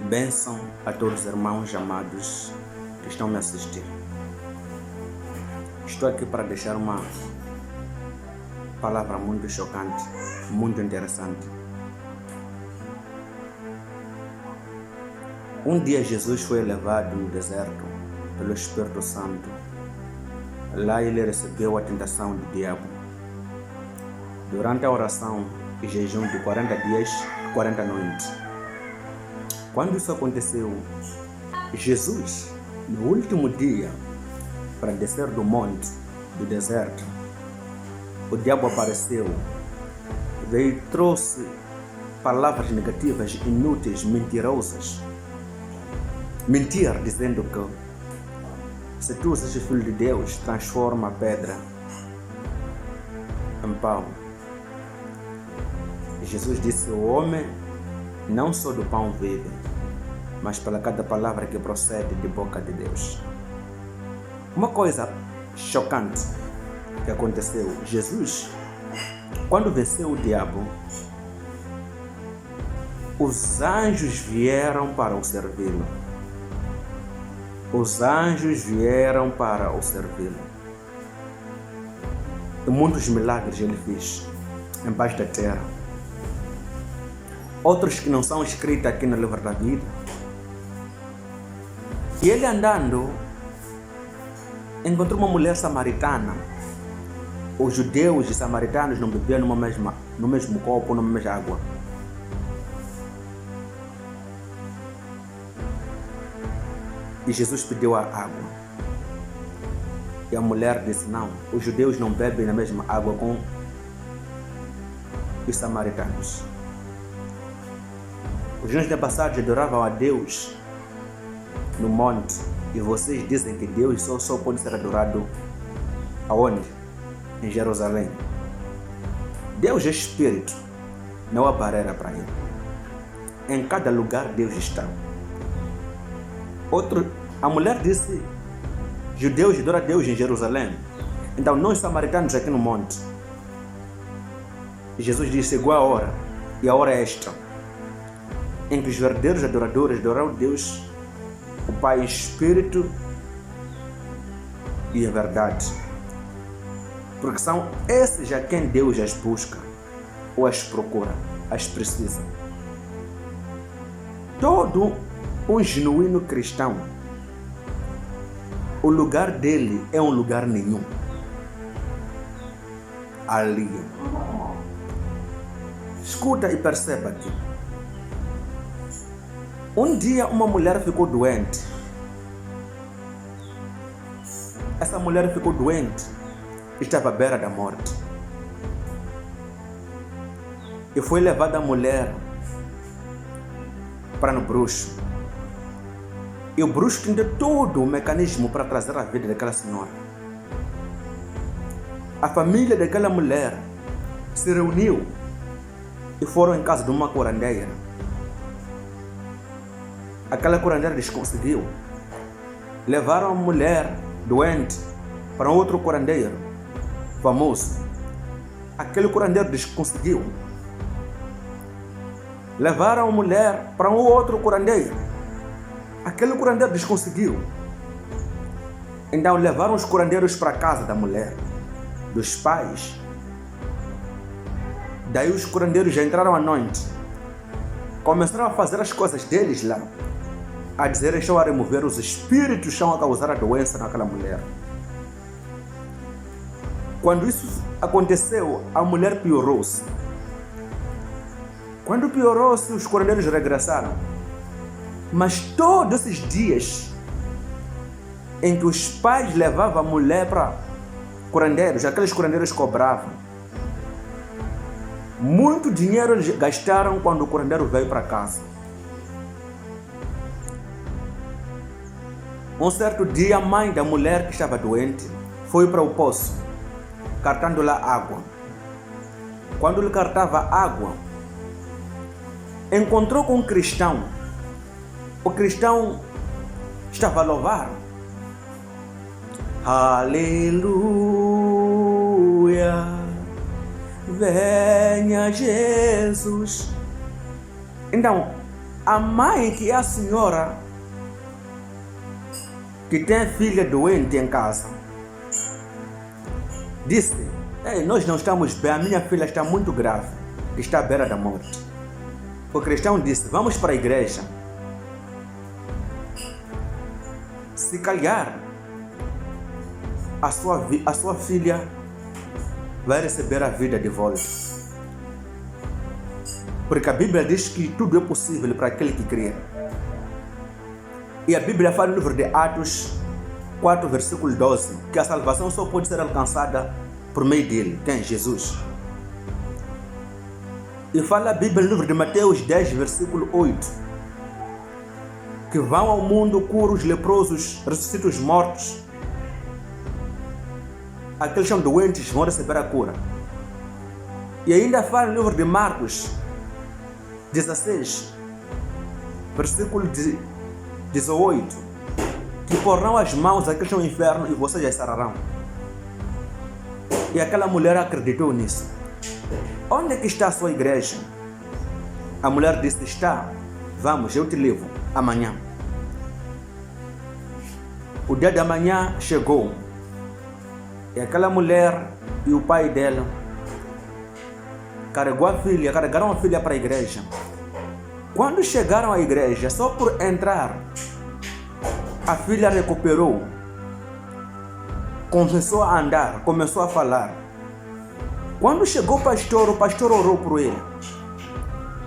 Bênção a todos os irmãos amados que estão me assistindo. Estou aqui para deixar uma palavra muito chocante, muito interessante. Um dia Jesus foi levado no deserto pelo Espírito Santo. Lá ele recebeu a tentação do diabo. Durante a oração e jejum de 40 dias e 40 noites. Quando isso aconteceu, Jesus, no último dia, para descer do monte, do deserto, o diabo apareceu, veio e trouxe palavras negativas, inúteis, mentirosas. Mentir, dizendo que se tu és filho de Deus, transforma a pedra em pão. Jesus disse: o homem não só do pão vive, mas pela cada palavra que procede de boca de Deus. Uma coisa chocante que aconteceu: Jesus, quando venceu o diabo, os anjos vieram para o servi-lo. Os anjos vieram para o servi-lo. E muitos milagres ele fez embaixo da terra. Outros que não são escritos aqui no livro da vida. E ele andando, encontrou uma mulher samaritana. Os judeus e samaritanos não bebiam no mesmo copo, na mesma água. E Jesus pediu a água. E a mulher disse: não, os judeus não bebem na mesma água com os samaritanos. Os antepassados adoravam a Deus no monte. E vocês dizem que Deus só pode ser adorado aonde? Em Jerusalém. Deus é espírito, não há barreira para ele. Em cada lugar Deus está. A mulher disse: judeus adoram a Deus em Jerusalém. Então nós samaritanos aqui no monte. Jesus disse: chegou a hora, e a hora é esta, em que os verdadeiros adoradores adoram Deus, o Pai em espírito e a verdade. Porque são esses a quem Deus as busca, ou as procura, as precisa. Todo um genuíno cristão, o lugar dele é um lugar nenhum. Ali. Escuta e perceba aqui. Um dia uma mulher ficou doente. Essa mulher ficou doente, estava à beira da morte. E foi levada a mulher para no bruxo. E o bruxo tinha todo o mecanismo para trazer a vida daquela senhora. A família daquela mulher se reuniu e foram em casa de uma curandeira. Aquela curandeira desconseguiu. Levaram a mulher doente para outro curandeiro famoso. Aquele curandeiro desconseguiu. Levaram a mulher para um outro curandeiro. Aquele curandeiro desconseguiu. Então levaram os curandeiros para a casa da mulher, dos pais. Daí os curandeiros já entraram à noite. Começaram a fazer as coisas deles lá. A dizer: estão a remover os espíritos, estão a causar a doença naquela mulher. Quando isso aconteceu, a mulher piorou-se. Quando piorou-se, os curandeiros regressaram. Mas todos esses dias em que os pais levavam a mulher para curandeiros, aqueles curandeiros cobravam. Muito dinheiro eles gastaram quando o curandeiro veio para casa. Um certo dia, a mãe da mulher que estava doente foi para o poço, cartando lá água. Quando ele cartava água, encontrou com um cristão. O cristão estava a louvar. Aleluia, venha Jesus. Então, A mãe, que é a senhora que tem a filha doente em casa, disse: Ei, nós não estamos bem, a minha filha está muito grave, está à beira da morte. O cristão disse: vamos para a igreja. Se calhar a sua filha vai receber a vida de volta. Porque a Bíblia diz que tudo é possível para aquele que crê. E a Bíblia fala no livro de Atos 4, versículo 12, que a salvação só pode ser alcançada por meio dele, quem? Jesus. E fala a Bíblia no livro de Mateus 10, versículo 8, que vão ao mundo, curam os leprosos, ressuscitam os mortos. Aqueles que são doentes vão receber a cura. E ainda fala no livro de Marcos 16, versículo 18, que porão as mãos àqueles que estão no inferno e vocês já sararão. E aquela mulher acreditou nisso. Onde é que está a sua igreja? A mulher disse: está. Vamos, eu te levo amanhã. O dia da manhã chegou. E aquela mulher e o pai dela carregaram a filha para a igreja. Quando chegaram à igreja, só por entrar, a filha recuperou. Começou a andar, começou a falar. Quando chegou o pastor orou por ele.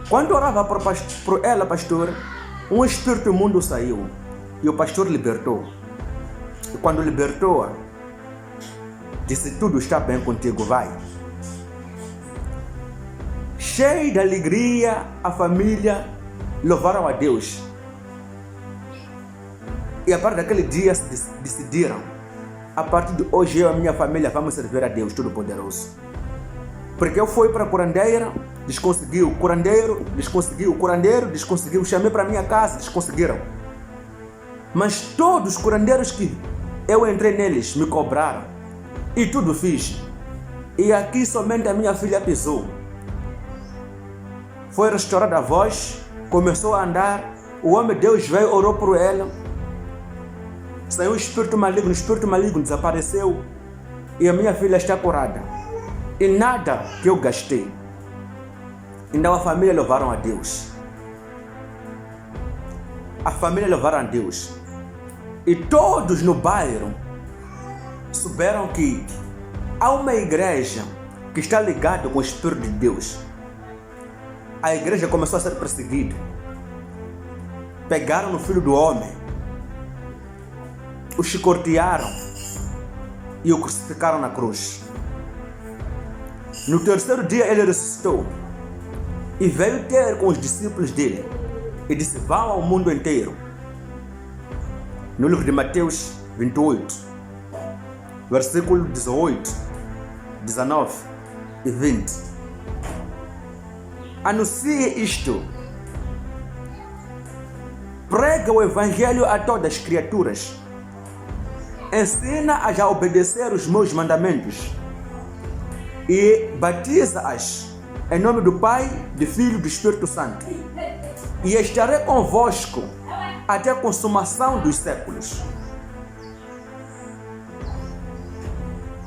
Quando orava por ela, pastor, um espírito imundo saiu. E o pastor libertou. E quando libertou-a, disse: tudo está bem contigo, vai. Cheio de alegria, a família louvaram a Deus. E a partir daquele dia decidiram: a partir de hoje eu e a minha família vamos servir a Deus Todo-Poderoso. Porque eu fui para a curandeira, desconseguiu, curandeiro, desconseguiu, curandeiro, desconseguiu, chamei para a minha casa, desconseguiram. Mas todos os curandeiros que eu entrei neles me cobraram. E tudo fiz. E aqui somente a minha filha pisou. Foi restaurada a voz, começou a andar, o homem de Deus veio, orou por ela. Saiu o espírito maligno desapareceu. E a minha filha está curada. E nada que eu gastei. Então a família louvaram a Deus. A família louvaram a Deus. E todos no bairro souberam que há uma igreja que está ligada com o Espírito de Deus. A igreja começou a ser perseguida. Pegaram no filho do homem, o chicotearam e o crucificaram na cruz. No terceiro dia ele ressuscitou e veio ter com os discípulos dele e disse: vão ao mundo inteiro. No livro de Mateus 28, versículo 18, 19 e 20. Anuncie isto. Prega o evangelho a todas as criaturas. Ensina-as a obedecer os meus mandamentos. E batiza-as em nome do Pai, do Filho e do Espírito Santo. E estarei convosco até a consumação dos séculos.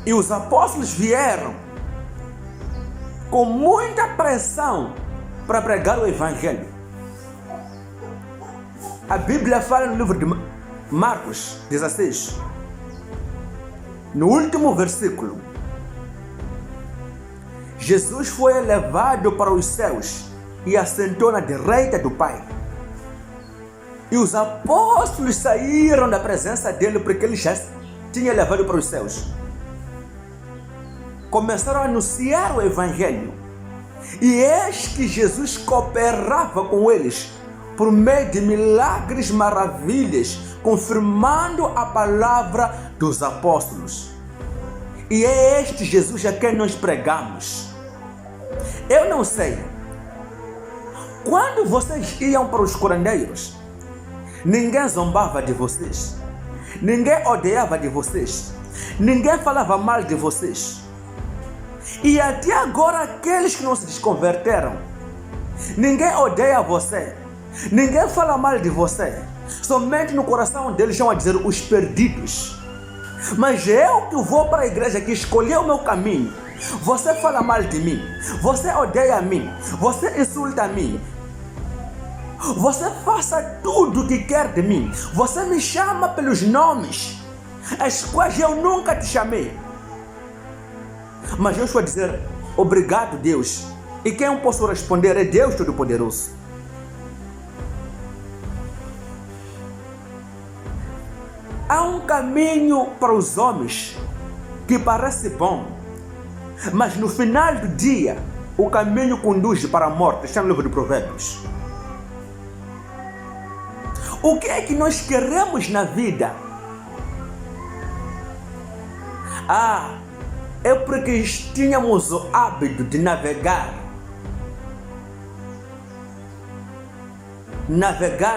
E os apóstolos vieram com muita pressão para pregar o evangelho. A Bíblia fala no livro de Marcos 16, no último versículo: Jesus foi elevado para os céus e assentou na direita do Pai. E os apóstolos saíram da presença dele porque ele já tinha levado para os céus. Começaram a anunciar o evangelho. E eis que Jesus cooperava com eles por meio de milagres, maravilhas, confirmando a palavra dos apóstolos. E é este Jesus a quem nós pregamos. Eu não sei. Quando vocês iam para os curandeiros, ninguém zombava de vocês. Ninguém odiava de vocês. Ninguém falava mal de vocês. E até agora, aqueles que não se desconverteram, ninguém odeia você. Ninguém fala mal de você. Somente no coração deles estão a dizer os perdidos. Mas eu que vou para a igreja, que escolhi o meu caminho, você fala mal de mim, você odeia a mim, você insulta a mim, você faça tudo o que quer de mim, você me chama pelos nomes as quais eu nunca te chamei. Mas eu estou a dizer, obrigado Deus. E quem eu posso responder é Deus Todo-Poderoso. Há um caminho para os homens que parece bom, mas no final do dia o caminho conduz para a morte. Está no livro de Provérbios. O que é que nós queremos na vida? É porque tínhamos o hábito de navegar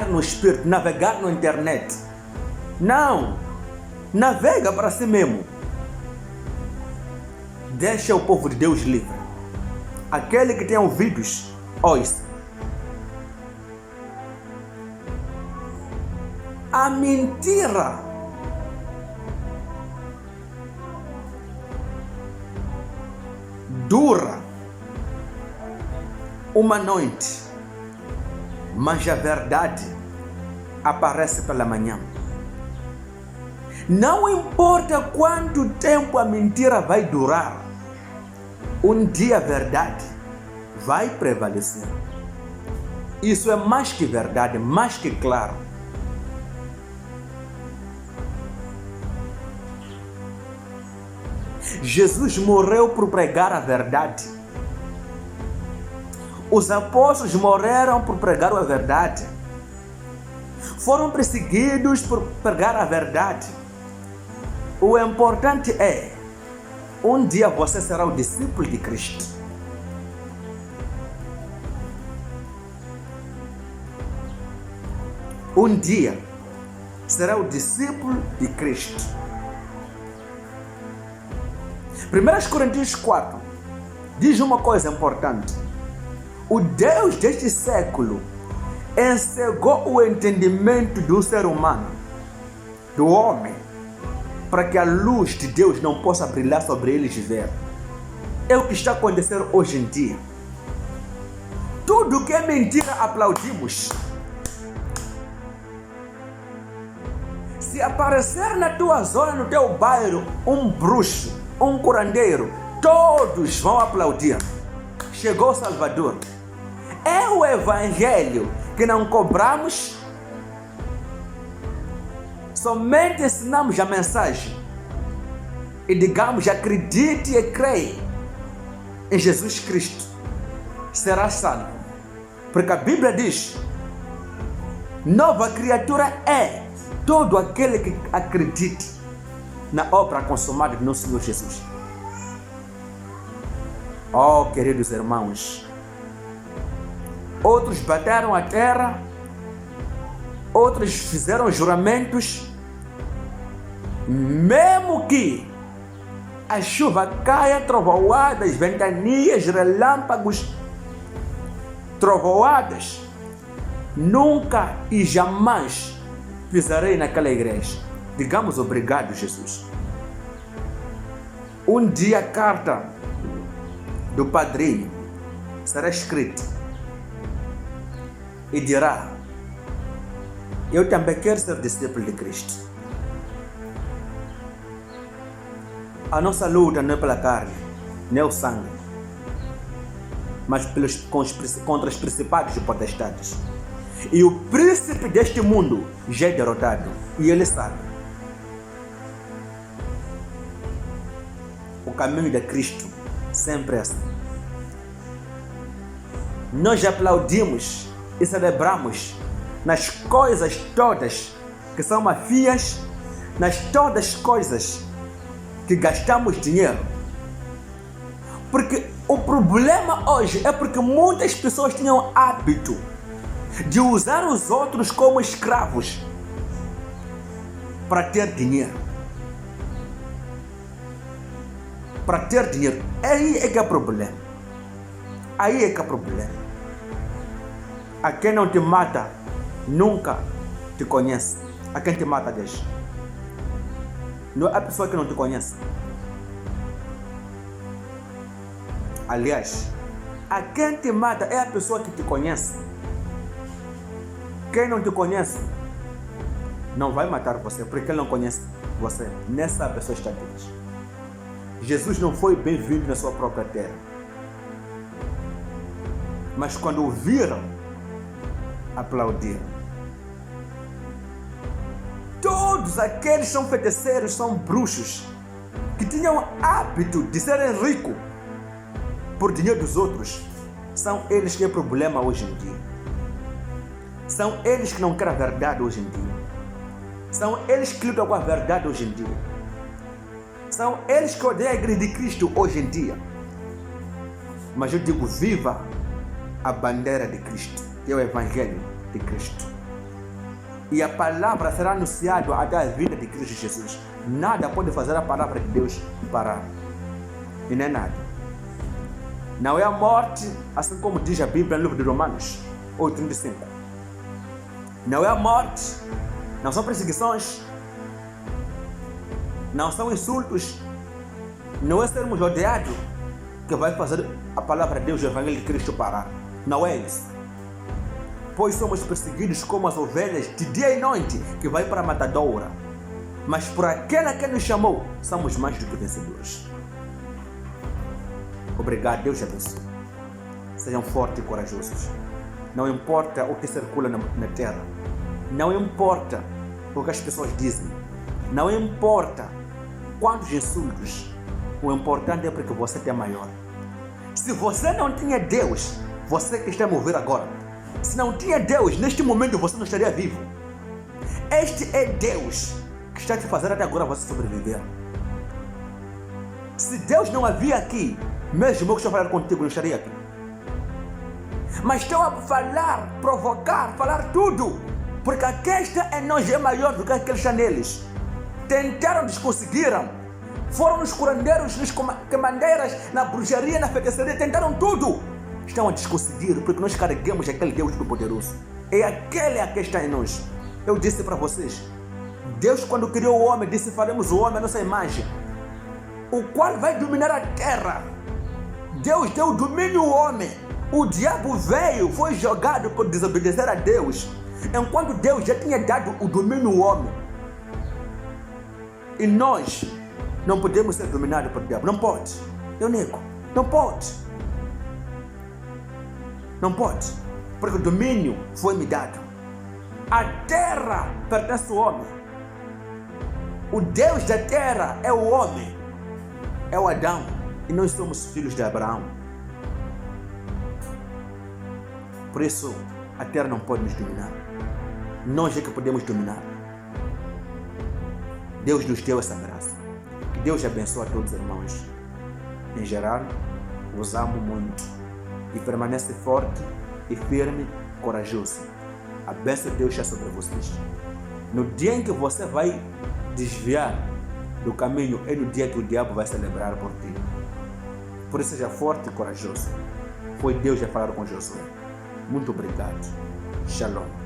no espírito, navegar na internet. Não, navega para si mesmo. Deixa o povo de Deus livre. Aquele que tem ouvidos, ouça. A mentira dura uma noite, mas a verdade aparece pela manhã. Não importa quanto tempo a mentira vai durar, um dia a verdade vai prevalecer. Isso é mais que verdade, mais que claro. Jesus morreu por pregar a verdade. Os apóstolos morreram por pregar a verdade. Foram perseguidos por pregar a verdade. O importante é, um dia você será o discípulo de Cristo. Um dia será o discípulo de Cristo. 1 Coríntios 4 diz uma coisa importante. O Deus deste século encegou o entendimento do ser humano, do homem, para que a luz de Deus não possa brilhar sobre eles ver. É o que está acontecendo hoje em dia. Tudo que é mentira aplaudimos. Se aparecer na tua zona, no teu bairro, um bruxo, um curandeiro, todos vão aplaudir. Chegou o Salvador. É o evangelho que não cobramos, somente ensinamos a mensagem e digamos, acredite e creia em Jesus Cristo, será salvo. Porque a Bíblia diz, nova criatura é todo aquele que acredite na obra consumada de nosso Senhor Jesus. Oh, queridos irmãos, outros bateram a terra, outros fizeram juramentos, mesmo que a chuva caia, trovoadas, ventanias, relâmpagos, trovoadas, nunca e jamais pisarei naquela igreja. Digamos obrigado, Jesus. Um dia a carta do padrinho será escrita e dirá, eu também quero ser discípulo de Cristo. A nossa luta não é pela carne, nem o sangue, mas contra os principados e potestades. E o príncipe deste mundo já é derrotado, e ele sabe. O caminho de Cristo sempre é assim. Nós aplaudimos e celebramos nas coisas todas que são mafias, nas todas as coisas que gastamos dinheiro. Porque o problema hoje é porque muitas pessoas tinham hábito de usar os outros como escravos para ter dinheiro. Para ter dinheiro. Aí é que é o problema. Aí é que é o problema. A quem não te mata, nunca te conhece. A quem te mata, deixa. Não é a pessoa que não te conhece. Aliás, a quem te mata é a pessoa que te conhece. Quem não te conhece não vai matar você, porque ele não conhece você. Nessa pessoa está Deus. Jesus não foi bem-vindo na sua própria terra. Mas quando o viram, aplaudiram. Todos aqueles são feiticeiros, são bruxos, que tinham hábito de serem ricos por dinheiro dos outros, são eles que é problema hoje em dia. São eles que não querem a verdade hoje em dia. São eles que lutam com a verdade hoje em dia. São eles que odeiam a igreja de Cristo hoje em dia. Mas eu digo, viva a bandeira de Cristo, que é o Evangelho de Cristo. E a palavra será anunciada até a vinda de Cristo Jesus. Nada pode fazer a palavra de Deus parar. E nem nada. Não é a morte, assim como diz a Bíblia no livro de Romanos 8:35. Não é a morte, não são perseguições, não são insultos, não é sermos odiados que vai fazer a palavra de Deus, o Evangelho de Cristo parar. Não é isso. Pois somos perseguidos como as ovelhas de dia e noite, que vai para a matadoura. Mas por aquela que nos chamou, somos mais do que vencedores. Obrigado, Deus te abençoe. Sejam fortes e corajosos. Não importa o que circula na terra. Não importa o que as pessoas dizem. Não importa quantos insultos. O importante é porque você tem maior. Se você não tinha Deus, você que está a me ouvir agora, se não tinha Deus, neste momento você não estaria vivo. Este é Deus que está te fazendo até agora você sobreviver. Se Deus não havia aqui, mesmo eu que estou falando contigo não estaria aqui. Mas estou a falar, provocar, falar tudo, porque a questão em nós é maior do que aqueles que está neles. Tentaram, desconseguiram. Foram nos curandeiros, nos queimandeiras, na bruxaria, na feitiçaria, tentaram tudo. Estão a desconseguir, porque nós carregamos aquele Deus Todo-Poderoso. É aquele a que está em nós. Eu disse para vocês, Deus quando criou o homem, disse, faremos o homem a nossa imagem, o qual vai dominar a terra. Deus deu o domínio ao homem. O diabo veio, foi jogado por desobedecer a Deus, enquanto Deus já tinha dado o domínio ao homem. E nós não podemos ser dominados por diabo. Não pode. Eu nego. Não pode. Não pode. Porque o domínio foi me dado. A terra pertence ao homem. O Deus da terra é o homem. É o Adão. E nós somos filhos de Abraão. Por isso, a terra não pode nos dominar. Nós é que podemos dominar. Deus nos deu essa graça. Que Deus abençoe a todos os irmãos. Em geral, os amo muito. E permanece forte e firme, corajoso. A bênção de Deus está sobre vocês. No dia em que você vai desviar do caminho, é no dia que o diabo vai celebrar por ti. Por isso, seja forte e corajoso. Foi Deus a falar com Josué. Muito obrigado. Shalom.